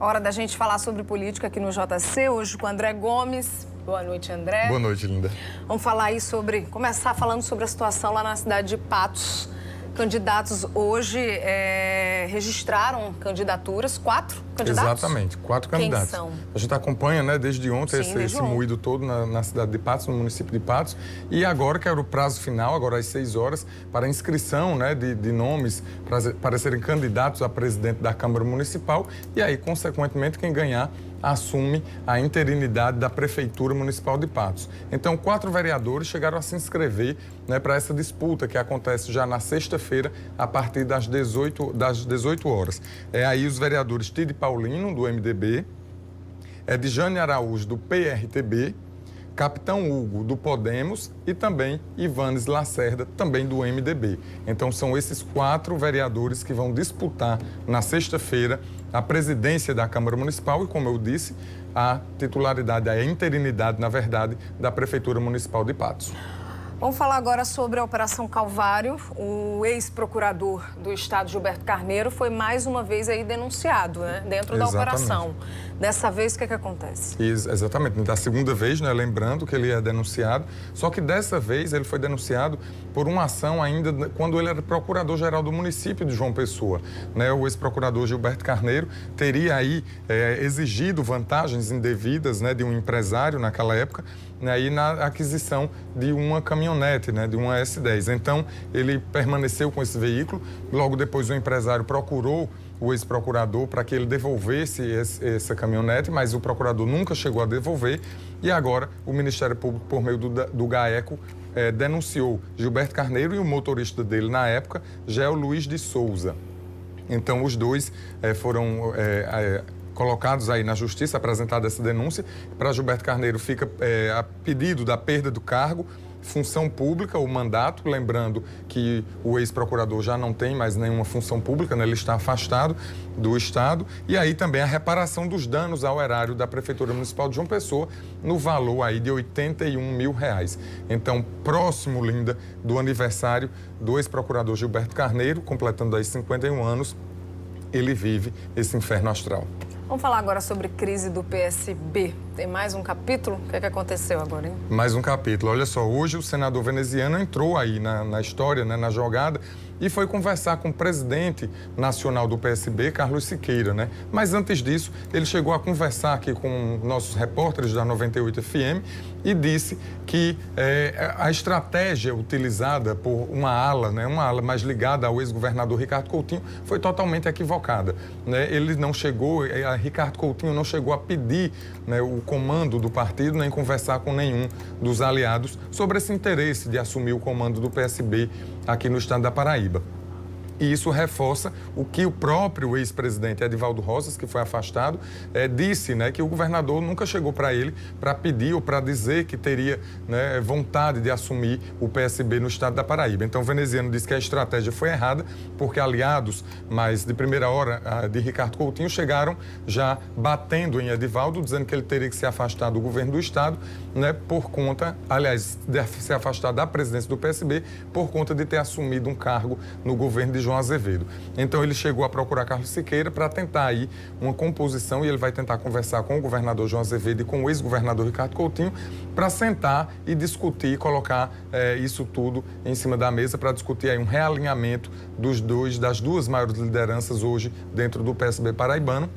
Hora da gente falar sobre política aqui no JC, hoje com o André Gomes. Boa noite, André. Boa noite, Linda. Vamos falar aí começar falando sobre a situação lá na cidade de Patos. Candidatos hoje registraram candidaturas, 4 candidatos? Exatamente, 4 candidatos. Quem são? A gente acompanha, né, desde ontem esse moído todo na cidade de Patos, no município de Patos. E agora, que era o prazo final, agora às 6 horas, para inscrição, né, de nomes para serem candidatos a presidente da Câmara Municipal. E aí, consequentemente, quem ganhar assume a interinidade da Prefeitura Municipal de Patos. Então, 4 vereadores chegaram a se inscrever, né, para essa disputa que acontece já na sexta-feira, a partir das 18 horas. Aí os vereadores Tide Paulino, do MDB, Edjane Araújo, do PRTB, Capitão Hugo, do Podemos, e também Ivanes Lacerda, também do MDB. Então, são esses 4 vereadores que vão disputar na sexta-feira a presidência da Câmara Municipal e, como eu disse, a titularidade, a interinidade, na verdade, da Prefeitura Municipal de Patos. Vamos falar agora sobre a Operação Calvário. O ex-procurador do Estado, Gilberto Carneiro, foi mais uma vez aí denunciado, né, dentro da operação. Dessa vez, o que acontece? Exatamente. Da segunda vez, né, lembrando que ele é denunciado, só que dessa vez ele foi denunciado por uma ação ainda quando ele era procurador-geral do município de João Pessoa. Né, o ex-procurador Gilberto Carneiro teria aí exigido vantagens indevidas, né, de um empresário naquela época, aí na aquisição de uma caminhonete, né, de uma S10. Então, ele permaneceu com esse veículo. Logo depois, o empresário procurou o ex-procurador para que ele devolvesse essa caminhonete, mas o procurador nunca chegou a devolver. E agora, o Ministério Público, por meio do GAECO, denunciou Gilberto Carneiro e o motorista dele na época, Geo Luiz de Souza. Então, os dois foram colocados aí na justiça, apresentada essa denúncia. Para Gilberto Carneiro fica a pedido da perda do cargo, função pública, o mandato, lembrando que o ex-procurador já não tem mais nenhuma função pública, né? Ele está afastado do Estado, e aí também a reparação dos danos ao erário da Prefeitura Municipal de João Pessoa, no valor aí de R$81 mil. Então, próximo, Linda, do aniversário do ex-procurador Gilberto Carneiro, completando aí 51 anos, ele vive esse inferno astral. Vamos falar agora sobre crise do PSB. Tem mais um capítulo? O que aconteceu agora, hein? Mais um capítulo. Olha só, hoje o senador veneziano entrou aí na história, né, na jogada, e foi conversar com o presidente nacional do PSB, Carlos Siqueira, né? Mas antes disso, ele chegou a conversar aqui com nossos repórteres da 98 FM e disse que a estratégia utilizada por uma ala mais ligada ao ex-governador Ricardo Coutinho, foi totalmente equivocada, né? Ele não chegou, Ricardo Coutinho não chegou a pedir, né, o comando do partido, nem conversar com nenhum dos aliados sobre esse interesse de assumir o comando do PSB aqui no estado da Paraíba. E isso reforça o que o próprio ex-presidente Edivaldo Rosas, que foi afastado, disse, né, que o governador nunca chegou para ele para pedir ou para dizer que teria, né, vontade de assumir o PSB no estado da Paraíba. Então, o veneziano disse que a estratégia foi errada, porque aliados, mas de primeira hora, de Ricardo Coutinho, chegaram já batendo em Edivaldo, dizendo que ele teria que se afastar do governo do estado, né, por conta, aliás, de se afastar da presidência do PSB, por conta de ter assumido um cargo no governo de João Azevedo. Então, ele chegou a procurar Carlos Siqueira para tentar aí uma composição, e ele vai tentar conversar com o governador João Azevedo e com o ex-governador Ricardo Coutinho para sentar e discutir, colocar isso tudo em cima da mesa para discutir aí um realinhamento das duas maiores lideranças hoje dentro do PSB paraibano,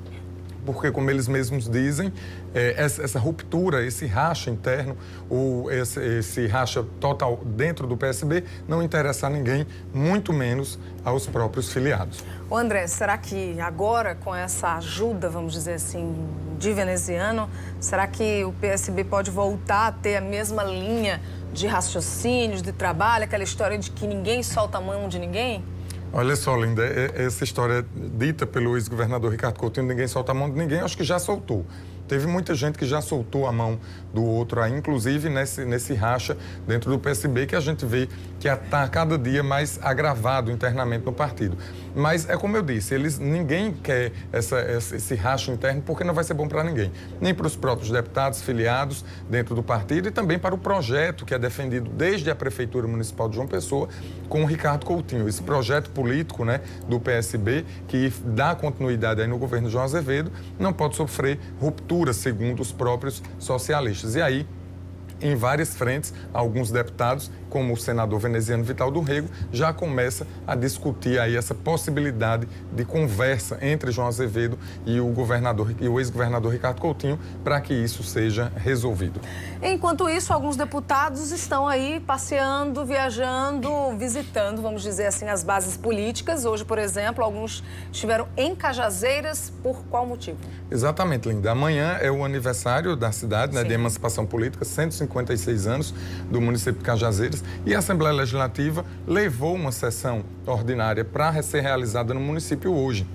porque, como eles mesmos dizem, essa ruptura, esse racha interno, ou esse racha total dentro do PSB, não interessa a ninguém, muito menos aos próprios filiados. Ô André, será que agora, com essa ajuda, vamos dizer assim, de veneziano, será que o PSB pode voltar a ter a mesma linha de raciocínios, de trabalho, aquela história de que ninguém solta a mão de ninguém? Olha só, Linda, essa história dita pelo ex-governador Ricardo Coutinho, ninguém solta a mão de ninguém, acho que já soltou. Teve muita gente que já soltou a mão do outro aí, inclusive nesse racha dentro do PSB, que a gente vê que está cada dia mais agravado internamente no partido. Mas é como eu disse, ninguém quer esse racha interno porque não vai ser bom para ninguém. Nem para os próprios deputados filiados dentro do partido e também para o projeto que é defendido desde a Prefeitura Municipal de João Pessoa com o Ricardo Coutinho. Esse projeto político, né, do PSB que dá continuidade aí no governo João Azevedo não pode sofrer ruptura, segundo os próprios socialistas. E aí, em várias frentes, alguns deputados, como o senador veneziano Vital do Rego, já começa a discutir aí essa possibilidade de conversa entre João Azevedo e o ex-governador Ricardo Coutinho para que isso seja resolvido. Enquanto isso, alguns deputados estão aí passeando, viajando, visitando, vamos dizer assim, as bases políticas. Hoje, por exemplo, alguns estiveram em Cajazeiras. Por qual motivo? Exatamente, Linda. Amanhã é o aniversário da cidade, né, de emancipação política, 156 anos do município de Cajazeiras. E a Assembleia Legislativa levou uma sessão ordinária para ser realizada no município hoje.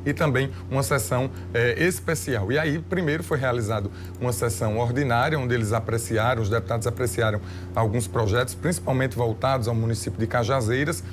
E também uma sessão especial. E aí, primeiro foi realizada uma sessão ordinária, onde os deputados apreciaram alguns projetos, principalmente voltados ao município de Cajazeiras.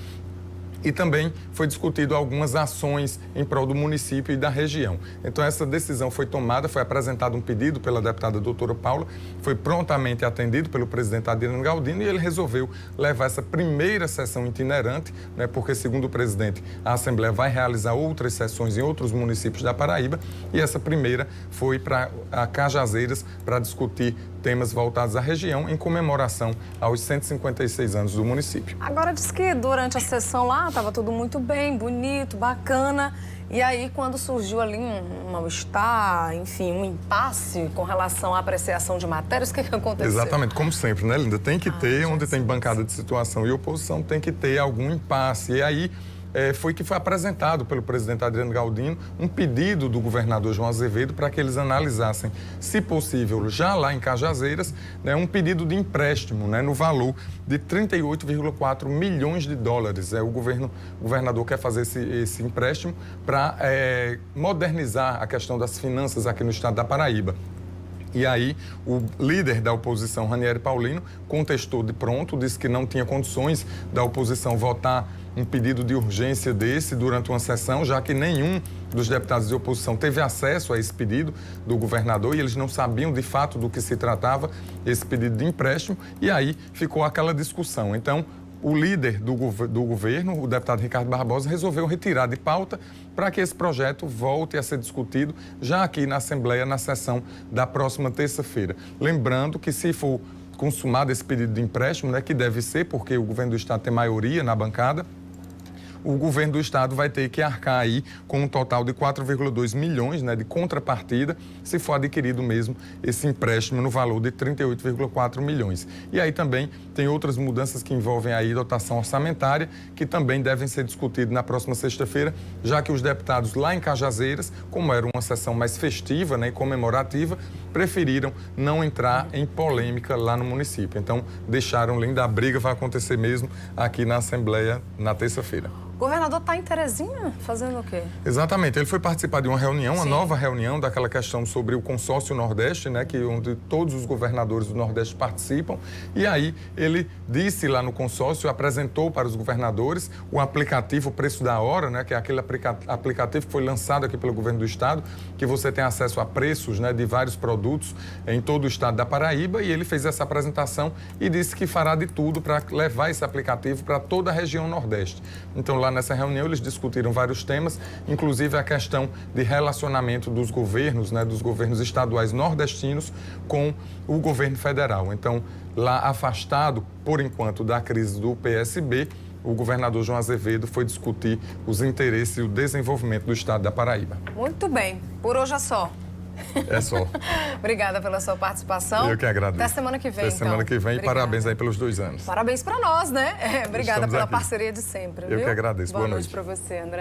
E também foi discutido algumas ações em prol do município e da região. Então, essa decisão foi tomada, foi apresentado um pedido pela deputada doutora Paula, foi prontamente atendido pelo presidente Adriano Galdino e ele resolveu levar essa primeira sessão itinerante, né, porque, segundo o presidente, a Assembleia vai realizar outras sessões em outros municípios da Paraíba e essa primeira foi para Cajazeiras para discutir temas voltados à região em comemoração aos 156 anos do município. Agora, diz que durante a sessão lá estava tudo muito bem, bonito, bacana. E aí, quando surgiu ali um mal-estar, enfim, um impasse com relação à apreciação de matérias, o que aconteceu? Exatamente, como sempre, né, Linda? Tem que ter, onde tem bancada de situação e oposição, tem que ter algum impasse. E aí, foi apresentado pelo presidente Adriano Galdino um pedido do governador João Azevedo para que eles analisassem, se possível, já lá em Cajazeiras, né, um pedido de empréstimo, né, no valor de 38,4 milhões de dólares. O governador quer fazer esse empréstimo para modernizar a questão das finanças aqui no estado da Paraíba. E aí, o líder da oposição, Ranieri Paulino, contestou de pronto, disse que não tinha condições da oposição votar um pedido de urgência desse durante uma sessão, já que nenhum dos deputados de oposição teve acesso a esse pedido do governador e eles não sabiam de fato do que se tratava esse pedido de empréstimo. E aí ficou aquela discussão. Então, o líder do governo, o deputado Ricardo Barbosa, resolveu retirar de pauta para que esse projeto volte a ser discutido já aqui na Assembleia, na sessão da próxima terça-feira. Lembrando que se for consumado esse pedido de empréstimo, né, que deve ser, porque o governo do estado tem maioria na bancada, o governo do estado vai ter que arcar aí com um total de 4,2 milhões, né, de contrapartida, se for adquirido mesmo esse empréstimo no valor de 38,4 milhões. E aí também tem outras mudanças que envolvem aí dotação orçamentária, que também devem ser discutidas na próxima sexta-feira, já que os deputados lá em Cajazeiras, como era uma sessão mais festiva, né, e comemorativa, preferiram não entrar em polêmica lá no município. Então, deixaram linda, a briga vai acontecer mesmo aqui na Assembleia na terça-feira. O governador está em Terezinha fazendo o quê? Exatamente, ele foi participar de uma reunião, uma Sim. nova reunião daquela questão sobre o consórcio Nordeste, né, onde todos os governadores do Nordeste participam. E aí ele disse lá no consórcio, apresentou para os governadores o aplicativo o Preço da Hora, né, que é aquele aplicativo que foi lançado aqui pelo governo do estado, que você tem acesso a preços, né, de vários produtos em todo o estado da Paraíba. E ele fez essa apresentação e disse que fará de tudo para levar esse aplicativo para toda a região Nordeste. Então, lá nessa reunião, eles discutiram vários temas, inclusive a questão de relacionamento dos governos, né, dos governos estaduais nordestinos com o governo federal. Então, lá afastado, por enquanto, da crise do PSB, o governador João Azevedo foi discutir os interesses e o desenvolvimento do estado da Paraíba. Muito bem. Por hoje é só. É só. Obrigada pela sua participação. Eu que agradeço. Até semana que vem, Até semana que vem. Obrigada. E parabéns aí pelos 2 anos. Parabéns para nós, né? Obrigada Estamos pela aqui. parceria de sempre. Eu viu? que agradeço. Boa noite para você, André.